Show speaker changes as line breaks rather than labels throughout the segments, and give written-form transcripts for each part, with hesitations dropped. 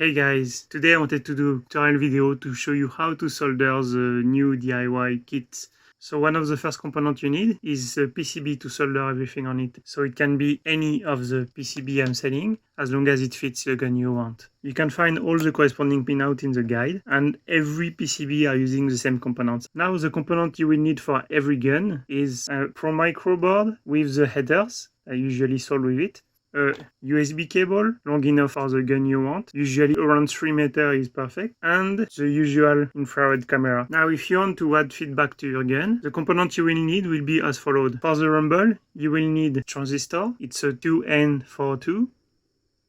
Hey guys, today I wanted to do a tutorial video to show you how to solder the new DIY kit. So one of the first components you need is a PCB to solder everything on it. So it can be any of the PCB I'm selling, as long as it fits the gun you want. You can find all the corresponding pinout in the guide, and every PCB are using the same components. Now the component you will need for every gun is a Pro Micro board with the headers. I usually solder with it. A USB cable long enough for the gun you want, usually around 3 meters is perfect, and the usual infrared camera. Now if you want to add feedback to your gun, the component you will need will be as followed. For the rumble, you will need a transistor, it's a 2N42,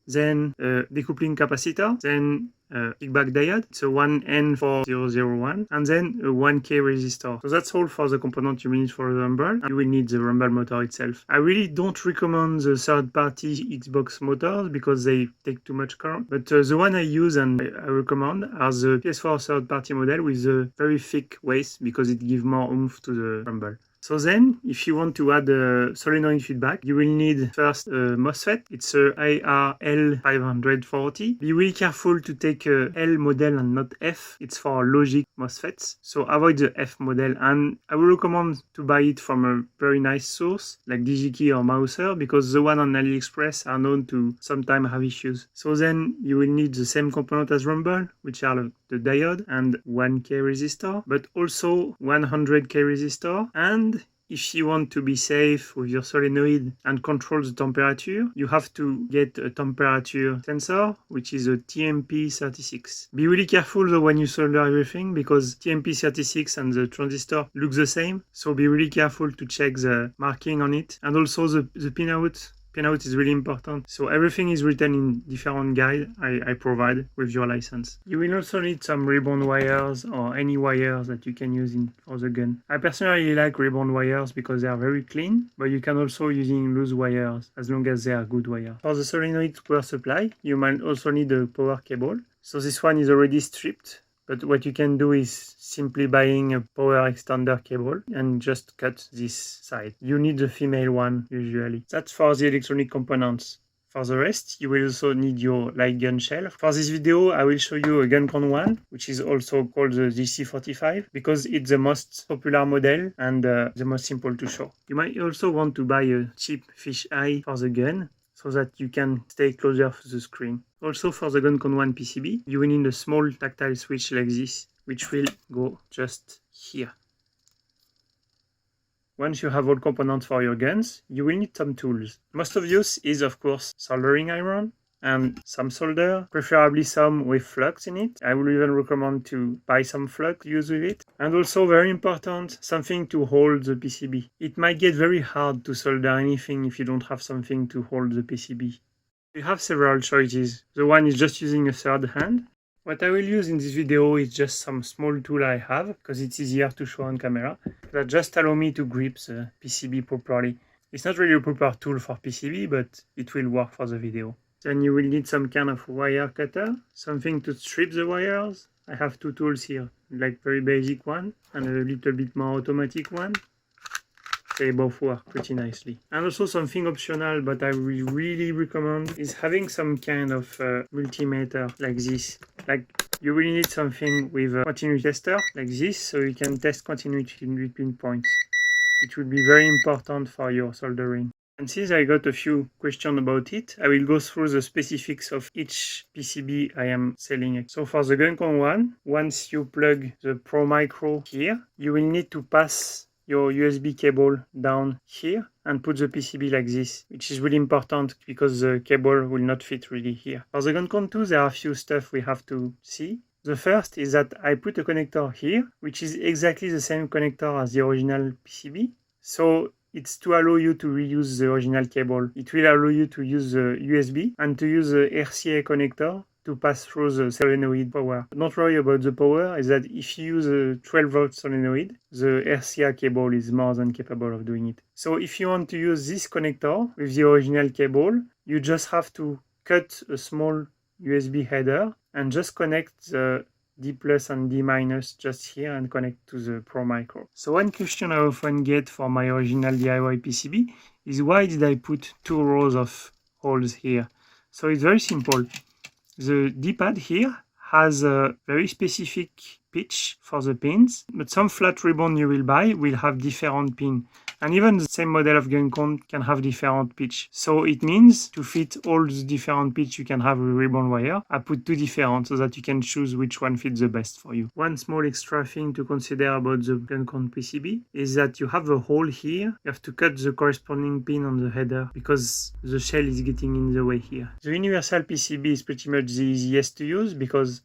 then a decoupling capacitor, then a kickback diode, it's a 1N4001, and then a 1K resistor. So that's all for the component you will need for the rumble. You will need the rumble motor itself. I really don't recommend the third-party Xbox motors because they take too much current, but the one I use and I recommend are the PS4 third-party model with a very thick waist because it gives more oomph to the rumble. So then, if you want to add a solenoid feedback, you will need first a MOSFET. It's a IRL540. Be really careful to take a L model and not F. It's for logic MOSFETs. So avoid the F model, and I would recommend to buy it from a very nice source like DigiKey or Mouser, because the one on AliExpress are known to sometimes have issues. So then you will need the same component as rumble, which are the diode and 1K resistor, but also 100K resistor. And if you want to be safe with your solenoid and control the temperature, you have to get a temperature sensor, which is a TMP36. Be really careful though when you solder everything, because TMP36 and the transistor look the same, so be really careful to check the marking on it. And also the pinout. Pinout is really important, so everything is written in different guide I provide with your license. You will also need some ribbon wires or any wires that you can use for the gun. I personally like ribbon wires because they are very clean, but you can also using loose wires as long as they are good wires. For the solenoid power supply, you might also need a power cable. So this one is already stripped, but what you can do is simply buying a power extender cable and just cut this side. You need the female one usually. That's for the electronic components. For the rest, you will also need your light gun shell. For this video, I will show you a GUN4IR, which is also called the GC45, because it's the most popular model and the most simple to show. You might also want to buy a cheap fish eye for the gun, so that you can stay closer to the screen. Also for the GUN4IR PCB, you will need a small tactile switch like this, which will go just here. Once you have all components for your guns, you will need some tools. Most of use is of course soldering iron and some solder, preferably some with flux in it. I would even recommend to buy some flux to use with it. And also very important, something to hold the PCB. It might get very hard to solder anything if you don't have something to hold the PCB. You have several choices. The one is just using a third hand. What I will use in this video is just some small tool I have, because it's easier to show on camera, that just allow me to grip the PCB properly. It's not really a proper tool for PCB, but it will work for the video. Then you will need some kind of wire cutter, something to strip the wires. I have two tools here, like very basic one and a little bit more automatic one. They both work pretty nicely. And also something optional, but I will really recommend, is having some kind of multimeter like this. Like you will need something with a continuity tester like this, so you can test continuity between points. It will be very important for your soldering. And since I got a few questions about it, I will go through the specifics of each PCB I am selling. So for the GUN4IR, once you plug the Pro Micro here, you will need to pass your USB cable down here and put the PCB like this, which is really important because the cable will not fit really here. For the GUN4IR, there are a few stuff we have to see. The first is that I put a connector here, which is exactly the same connector as the original PCB. So it's to allow you to reuse the original cable. It will allow you to use the USB and to use the RCA connector to pass through the solenoid power. Don't worry about the power, is that if you use a 12-volt solenoid, the RCA cable is more than capable of doing it. So if you want to use this connector with the original cable, you just have to cut a small USB header and just connect the D plus and D minus just here and connect to the Pro Micro. So one question I often get for my original DIY PCB is why did I put 2 rows of holes here? So it's very simple. the D-pad here has a very specific pitch for the pins, but some flat ribbon you will buy will have different pin. And even the same model of gun con can have different pitch. So it means to fit all the different pitch you can have with ribbon wire, I put 2 different so that you can choose which one fits the best for you. One small extra thing to consider about the gun con PCB is that you have a hole here. You have to cut the corresponding pin on the header because the shell is getting in the way here. The universal PCB is pretty much the easiest to use because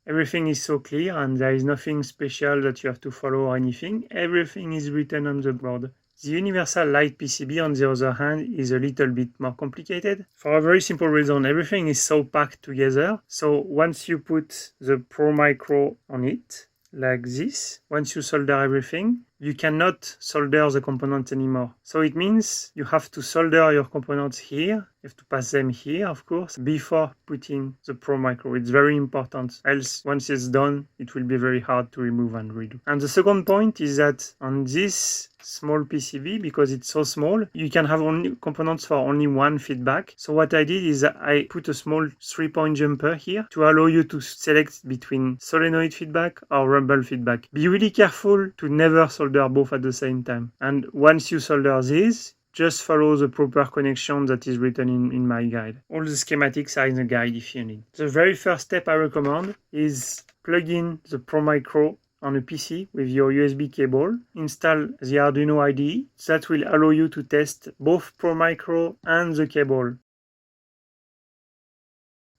everything is so clear and there is nothing special that you have to follow or anything. Everything is written on the board. The universal light PCB, on the other hand, is a little bit more complicated. For a very simple reason, everything is so packed together. So once you put the Pro Micro on it, like this, once you solder everything, you cannot solder the components anymore. So it means you have to solder your components here. You have to pass them here, of course, before putting the Pro Micro. It's very important. Else, once it's done, it will be very hard to remove and redo. And the second point is that on this small PCB, because it's so small, you can have only components for only one feedback. So what I did is I put a small 3-point jumper here to allow you to select between solenoid feedback or rumble feedback. Be really careful to never solder both at the same time. And once you solder these, just follow the proper connection that is written in my guide. All the schematics are in the guide if you need. The very first step I recommend is plug in the Pro Micro on a PC with your USB cable. Install the Arduino IDE. That will allow you to test both Pro Micro and the cable.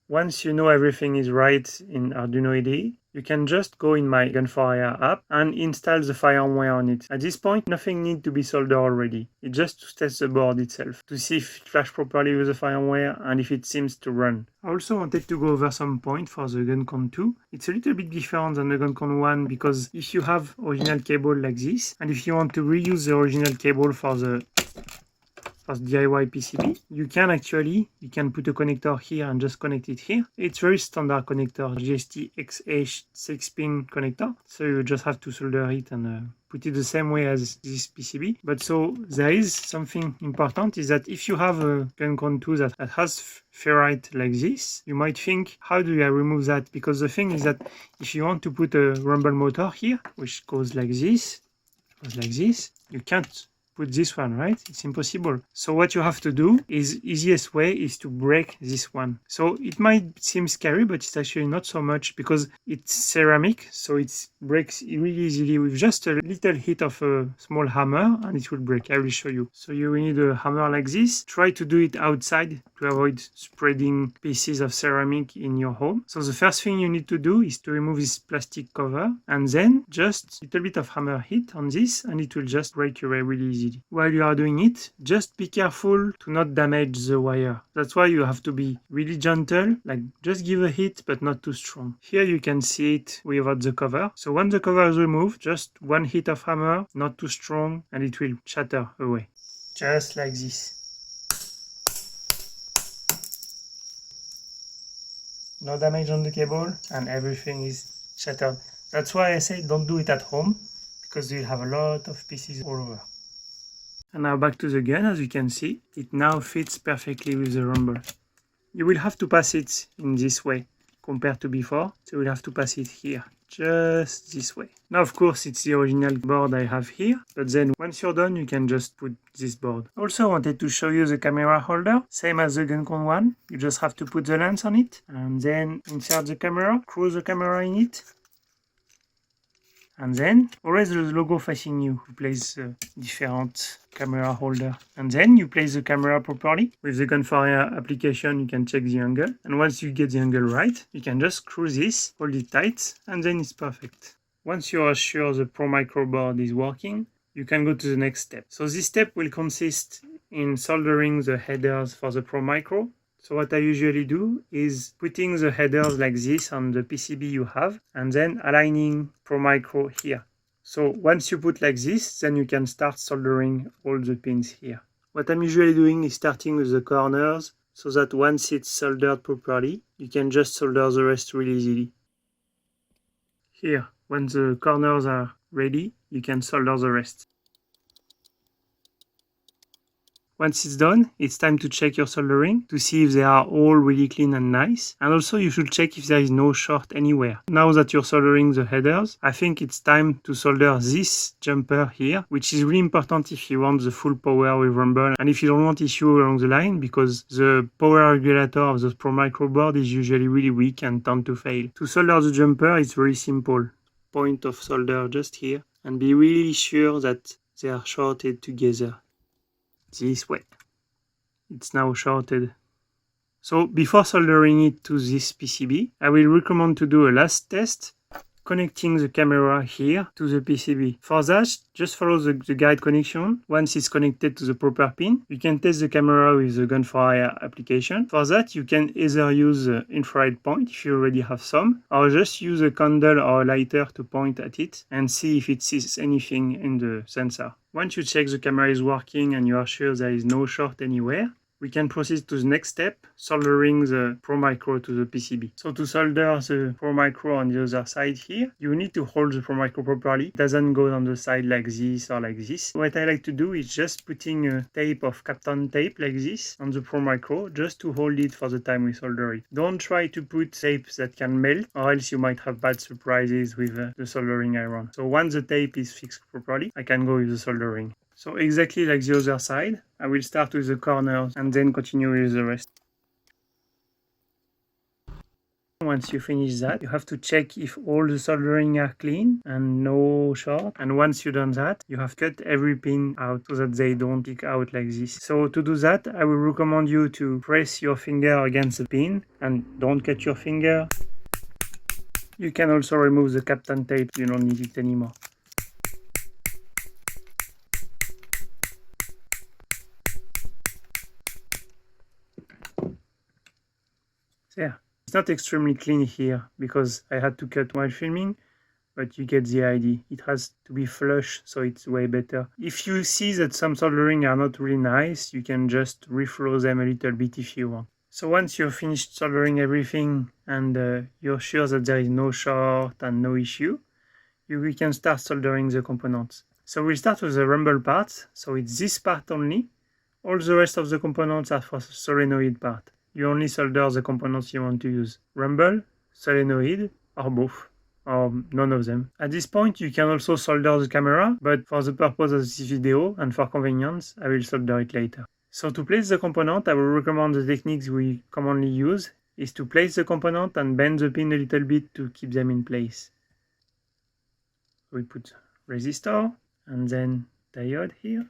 Once you know everything is right in Arduino IDE, you can just go in my GUN4IR app and install the firmware on it. At this point, nothing needs to be soldered already. It's just to test the board itself, to see if it flashes properly with the firmware and if it seems to run. I also wanted to go over some points for the GUN4 2. It's a little bit different than the GUN4 1 because if you have original cable like this, and if you want to reuse the original cable for the DIY PCB, you can put a connector here and just connect it here. It's very standard connector, GST-XH 6-pin connector. So you just have to solder it and put it the same way as this PCB. But so there is something important is that if you have a GUN4 2 that has ferrite like this, you might think, how do I remove that? Because the thing is that if you want to put a rumble motor here, which goes like this, you can't put this one, right? It's impossible. So what you have to do is easiest way is to break this one. So it might seem scary, but it's actually not so much because it's ceramic, so it breaks really easily with just a little hit of a small hammer and it will break. I will show you. So you will need a hammer like this. Try to do it outside to avoid spreading pieces of ceramic in your home. So the first thing you need to do is to remove this plastic cover and then just a little bit of hammer hit on this and it will just break away really easily. While you are doing it, just be careful to not damage the wire. That's why you have to be really gentle, like just give a hit but not too strong. Here you can see it without the cover. So when the cover is removed, just one hit of hammer, not too strong, and it will shatter away. Just like this. No damage on the cable and everything is shattered. That's why I say don't do it at home because you'll have a lot of pieces all over. And now back to the gun. As you can see, it now fits perfectly with the rumble. You will have to pass it in this way compared to before, so you'll have to pass it here, just this way. Now of course it's the original board I have here, but then once you're done you can just put this board. Also wanted to show you the camera holder, same as the GUN4 one. You just have to put the lens on it and then insert the camera, screw the camera in it. And then always the logo facing you. You place a different camera holder. And then you place the camera properly. With the GUN4IR application, you can check the angle. And once you get the angle right, you can just screw this, hold it tight, and then it's perfect. Once you are sure the Pro Micro board is working, you can go to the next step. So this step will consist in soldering the headers for the Pro Micro. So what I usually do is putting the headers like this on the PCB you have and then aligning Pro Micro here. So once you put like this, then you can start soldering all the pins here. What I'm usually doing is starting with the corners so that once it's soldered properly, you can just solder the rest really easily. Here, when the corners are ready, you can solder the rest. Once it's done, it's time to check your soldering to see if they are all really clean and nice. And also you should check if there is no short anywhere. Now that you're soldering the headers, I think it's time to solder this jumper here, which is really important if you want the full power with rumble and if you don't want issue along the line, because the power regulator of the Pro Micro board is usually really weak and tend to fail. To solder the jumper, it's very simple. Point of solder just here and be really sure that they are shorted together. This way. It's now shorted. So before soldering it to this PCB, I will recommend to do a last test connecting the camera here to the PCB. For that, just follow the guide connection. Once it's connected to the proper pin, you can test the camera with the GUN4IR application. For that, you can either use the infrared point if you already have some, or just use a candle or a lighter to point at it and see if it sees anything in the sensor. Once you check the camera is working and you are sure there is no short anywhere, we can proceed to the next step, soldering the Pro Micro to the PCB. So to solder the Pro Micro on the other side here, you need to hold the Pro Micro properly. It doesn't go on the side like this or like this. What I like to do is just putting a tape of Captain tape like this on the Pro Micro just to hold it for the time we solder it. Don't try to put tapes that can melt or else you might have bad surprises with the soldering iron. So once the tape is fixed properly, I can go with the soldering. So exactly like the other side, I will start with the corners and then continue with the rest. Once you finish that, you have to check if all the soldering are clean and no short. And once you've done that, you have cut every pin out so that they don't stick out like this. So to do that, I will recommend you to press your finger against the pin and don't cut your finger. You can also remove the Captain tape, you don't need it anymore. There. It's not extremely clean here because I had to cut while filming, but you get the idea. It has to be flush, so it's way better. If you see that some soldering are not really nice, you can just reflow them a little bit if you want. So once you've finished soldering everything and you're sure that there is no short and no issue, we can start soldering the components. So we'll start with the rumble part. So it's this part only. All the rest of the components are for the solenoid part. You only solder the components you want to use. Rumble, solenoid, or both, or none of them. At this point, you can also solder the camera, but for the purpose of this video and for convenience, I will solder it later. So to place the component, I will recommend the techniques we commonly use, is to place the component and bend the pin a little bit to keep them in place. We put resistor, and then diode here.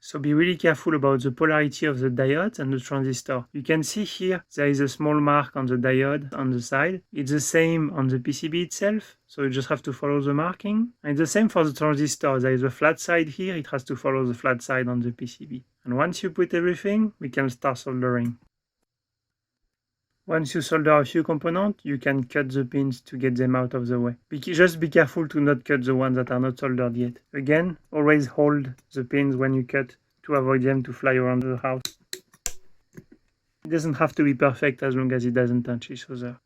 So be really careful about the polarity of the diode and the transistor. You can see here there is a small mark on the diode on the side. It's the same on the PCB itself, so you just have to follow the marking. And the same for the transistor. There is a flat side here, it has to follow the flat side on the PCB. And once you put everything, we can start soldering. Once you solder a few components, you can cut the pins to get them out of the way. Just be careful to not cut the ones that are not soldered yet. Again, always hold the pins when you cut to avoid them to fly around the house. It doesn't have to be perfect as long as it doesn't touch each other.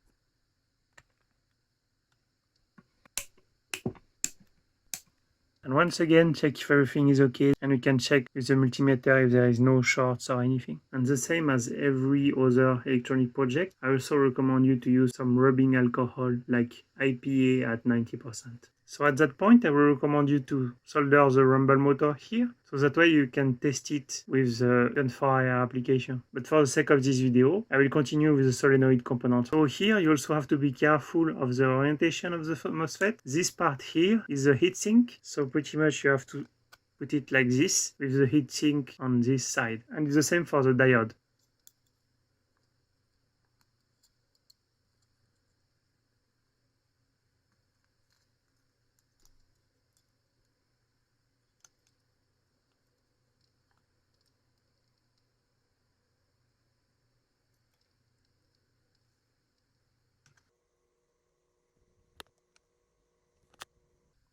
And once again, check if everything is okay, and we can check with the multimeter if there is no shorts or anything. And the same as every other electronic project, I also recommend you to use some rubbing alcohol like IPA at 90%. So at that point, I will recommend you to solder the rumble motor here, so that way you can test it with the GUN4IR application. But for the sake of this video, I will continue with the solenoid component. So here you also have to be careful of the orientation of the MOSFET. This part here is the heatsink, so pretty much you have to put it like this with the heatsink on this side. And it's the same for the diode.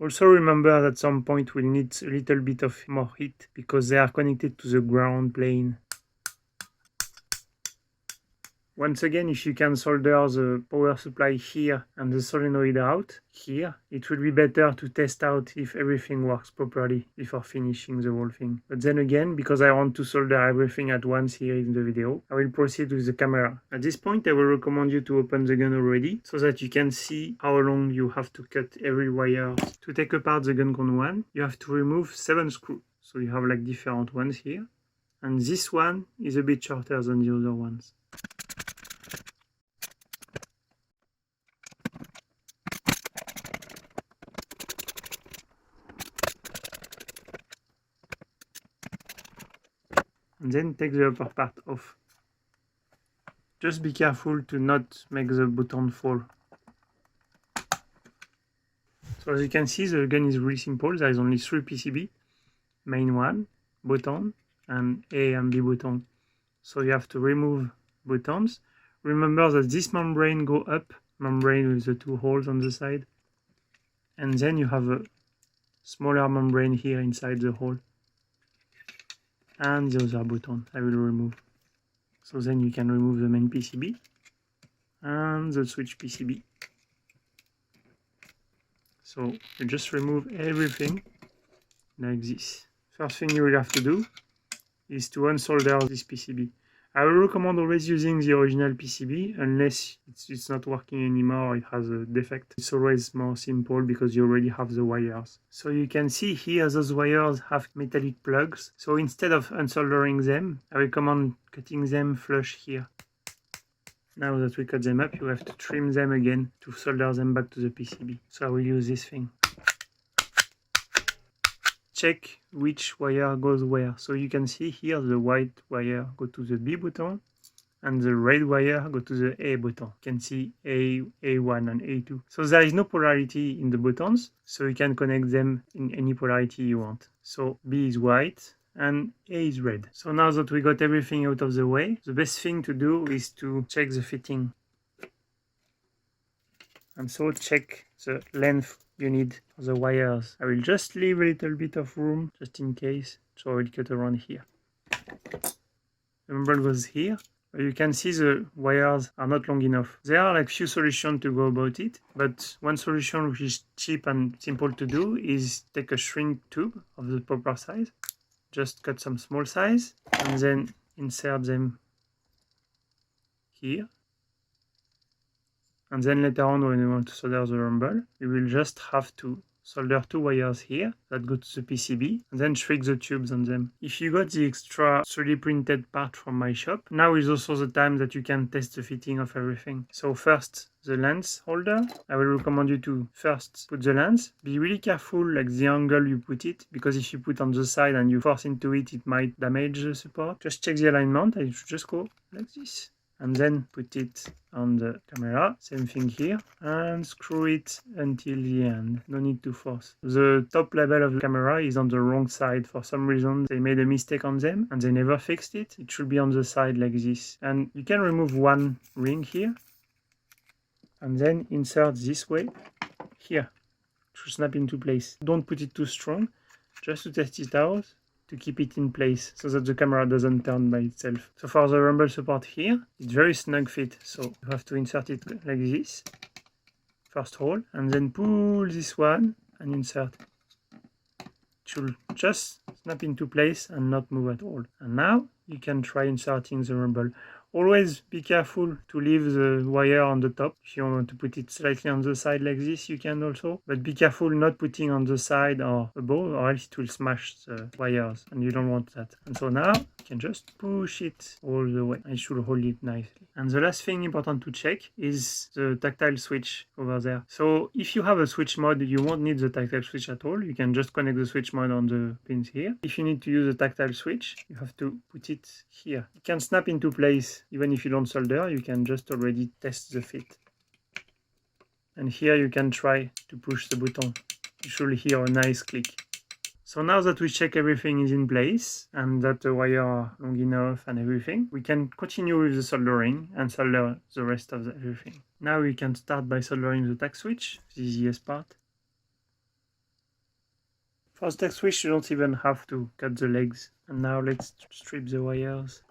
Also remember that at some point we'll need a little bit of more heat because they are connected to the ground plane. Once again, if you can solder the power supply here and the solenoid out here, it will be better to test out if everything works properly before finishing the whole thing. But then again, because I want to solder everything at once here in the video, I will proceed with the camera. At this point, I will recommend you to open the gun already, so that you can see how long you have to cut every wire. To take apart the GUN4IR, you have to remove 7 screws. So you have like different ones here. And this one is a bit shorter than the other ones. And then take the upper part off. Just be careful to not make the button fall. So as you can see, the gun is really simple. There is only 3 PCB, main one, button, and A and B button. So you have to remove buttons. Remember that this membrane go up, membrane with the 2 holes on the side. And then you have a smaller membrane here inside the hole. And the other button I will remove. So then you can remove the main PCB and the switch PCB. So you just remove everything like this. First thing you will have to do is to unsolder this PCB. I will recommend always using the original PCB unless it's not working anymore or it has a defect. It's always more simple because you already have the wires. So you can see here those wires have metallic plugs. So instead of unsoldering them, I recommend cutting them flush here. Now that we cut them up, you have to trim them again to solder them back to the PCB. So I will use this thing. Check which wire goes where. So you can see here the white wire go to the B button and the red wire go to the A button. You can see A1 and A2. So there is no polarity in the buttons, so you can connect them in any polarity you want. So B is white and A is red. So now that we got everything out of the way, the best thing to do is to check the fitting. And so check the length you need for the wires. I will just leave a little bit of room just in case, so I will cut around here. The membrane goes here. You can see the wires are not long enough. There are like few solutions to go about it, but one solution which is cheap and simple to do is take a shrink tube of the proper size, just cut some small size and then insert them here. And then later on, when you want to solder the rumble, you will just have to solder 2 wires here that go to the PCB and then shrink the tubes on them. If you got the extra 3D printed part from my shop, now is also the time that you can test the fitting of everything. So first, the lens holder. I will recommend you to first put the lens. Be really careful like the angle you put it, because if you put on the side and you force into it, it might damage the support. Just check the alignment and you should just go like this. And then put it on the camera, same thing here, and screw it until the end. No need to force. The top level of the camera is on the wrong side. For some reason, they made a mistake on them and they never fixed it. It should be on the side like this. And you can remove one ring here and then insert this way here to snap into place. Don't put it too strong, just to test it out, to keep it in place so that the camera doesn't turn by itself. So for the rumble support here, it's very snug fit, so you have to insert it like this, first hole, and then pull this one and insert. It should just snap into place and not move at all. And now you can try inserting the rumble. Always be careful to leave the wire on the top. If you want to put it slightly on the side like this, you can also. But be careful not putting on the side or above, or else it will smash the wires, and you don't want that. And so now you can just push it all the way. It should hold it nicely. And the last thing important to check is the tactile switch over there. So if you have a switch mode, you won't need the tactile switch at all. You can just connect the switch mode on the pins here. If you need to use a tactile switch, you have to put it here. It can snap into place. Even if you don't solder, you can just already test the fit. And here you can try to push the button. You should hear a nice click. So now that we check everything is in place and that the wire are long enough and everything, we can continue with the soldering and solder the rest of everything. Now we can start by soldering the Tact switch, the easiest part. For the Tact switch, you don't even have to cut the legs. And now let's strip the wires.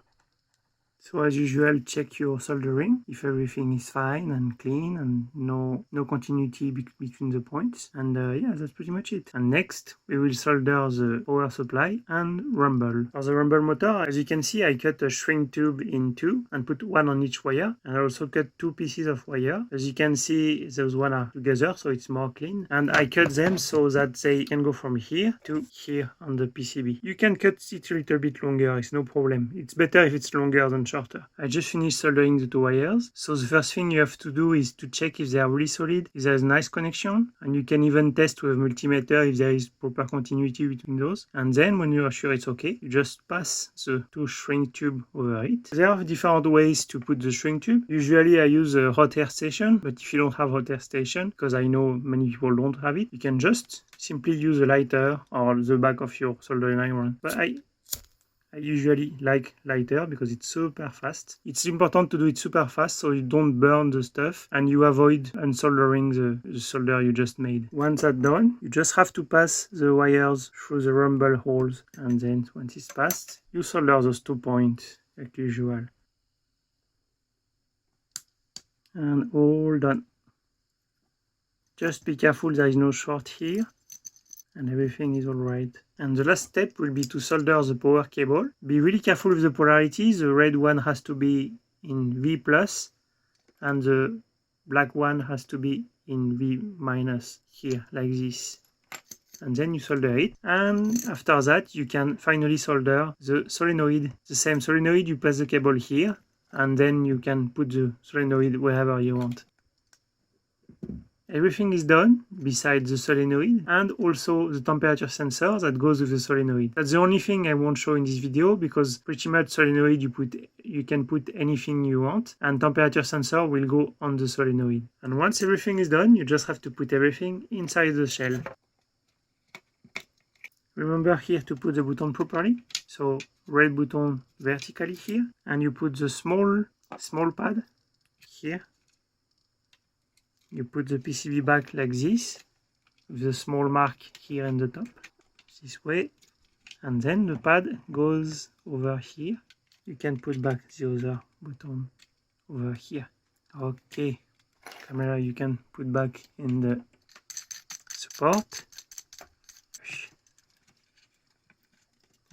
So as usual, check your soldering if everything is fine and clean and no continuity between the points. And yeah, that's pretty much it. And next, we will solder the power supply and rumble. For the rumble motor, as you can see, I cut a shrink tube in two and put one on each wire. And I also cut two pieces of wire. As you can see, those one are together, so it's more clean. And I cut them so that they can go from here to here on the PCB. You can cut it a little bit longer, it's no problem. It's better if it's longer than shorter. I just finished soldering the two wires. So the first thing you have to do is to check if they are really solid, if there is a nice connection, and you can even test with a multimeter if there is proper continuity between those. And then when you are sure it's okay, you just pass the two shrink tube over it. There are different ways to put the shrink tube. Usually I use a hot air station, but if you don't have hot air station, because I know many people don't have it, you can just simply use a lighter or the back of your soldering iron. But I usually like lighter because it's super fast. It's important to do it super fast so you don't burn the stuff and you avoid unsoldering the solder you just made. Once that's done, you just have to pass the wires through the rumble holes, and then once it's passed, you solder those 2 points like usual. And all done. Just be careful there is no short here, and everything is alright. And the last step will be to solder the power cable. Be really careful with the polarity. The red one has to be in V+, and the black one has to be in V- here, like this. And then you solder it. And after that, you can finally solder the solenoid. The same solenoid, you place the cable here, and then you can put the solenoid wherever you want. Everything is done besides the solenoid and also the temperature sensor that goes with the solenoid. That's the only thing I won't show in this video because pretty much solenoid you can put anything you want, and temperature sensor will go on the solenoid. And once everything is done, you just have to put everything inside the shell. Remember here to put the button properly. So red button vertically here, and you put the small pad here. You put the PCB back like this, with the small mark here in the top, this way, and then the pad goes over here. You can put back the other button over here. Okay, camera you can put back in the support.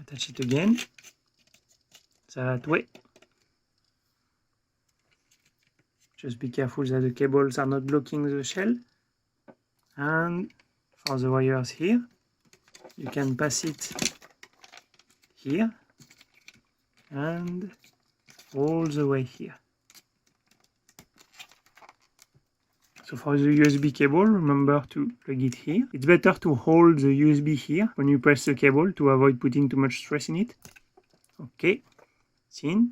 Attach it again, that way. Just be careful that the cables are not blocking the shell. And for the wires here, you can pass it here and all the way here. So for the USB cable, remember to plug it here. It's better to hold the USB here when you press the cable to avoid putting too much stress in it. Okay, it's in.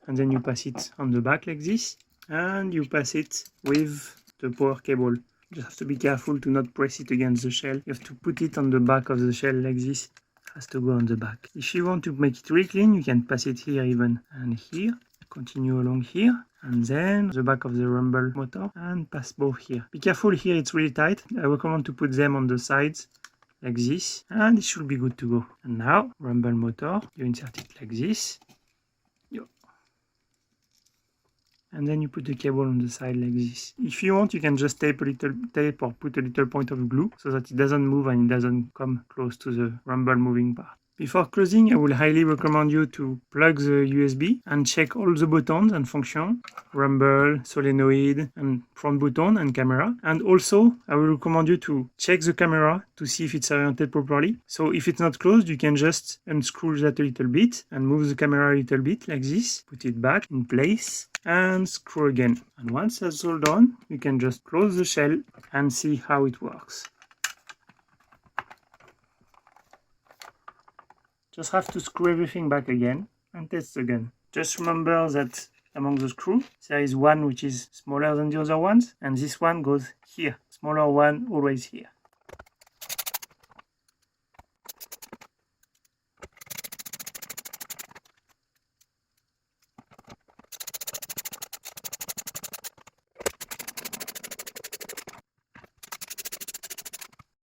And then you pass it on the back like this. And you pass it with the power cable. You just have to be careful to not press it against the shell. You have to put it on the back of the shell like this. It has to go on the back. If you want to make it really clean, you can pass it here even. And here, continue along here. And then the back of the rumble motor and pass both here. Be careful here, it's really tight. I recommend to put them on the sides like this. And it should be good to go. And now, rumble motor, you insert it like this. And then you put the cable on the side like this. If you want, you can just tape a little tape or put a little point of glue so that it doesn't move and it doesn't come close to the rumble moving part. Before closing, I would highly recommend you to plug the USB and check all the buttons and function, rumble, solenoid, and front button and camera. And also, I will recommend you to check the camera to see if it's oriented properly. So if it's not closed, you can just unscrew that a little bit and move the camera a little bit like this. Put it back in place and screw again. And once that's all done, you can just close the shell and see how it works. Just have to screw everything back again and test again. Just remember that among the screws, there is one which is smaller than the other ones, and this one goes here. Smaller one always here.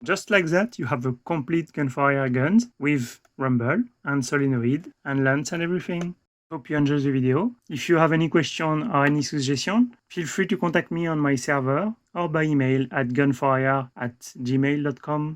Just like that, you have a complete GUN4IR guns with rumble and solenoid and lens and everything. Hope you enjoyed the video. If you have any question or any suggestion, feel free to contact me on my server or by email at GUN4IR@gmail.com.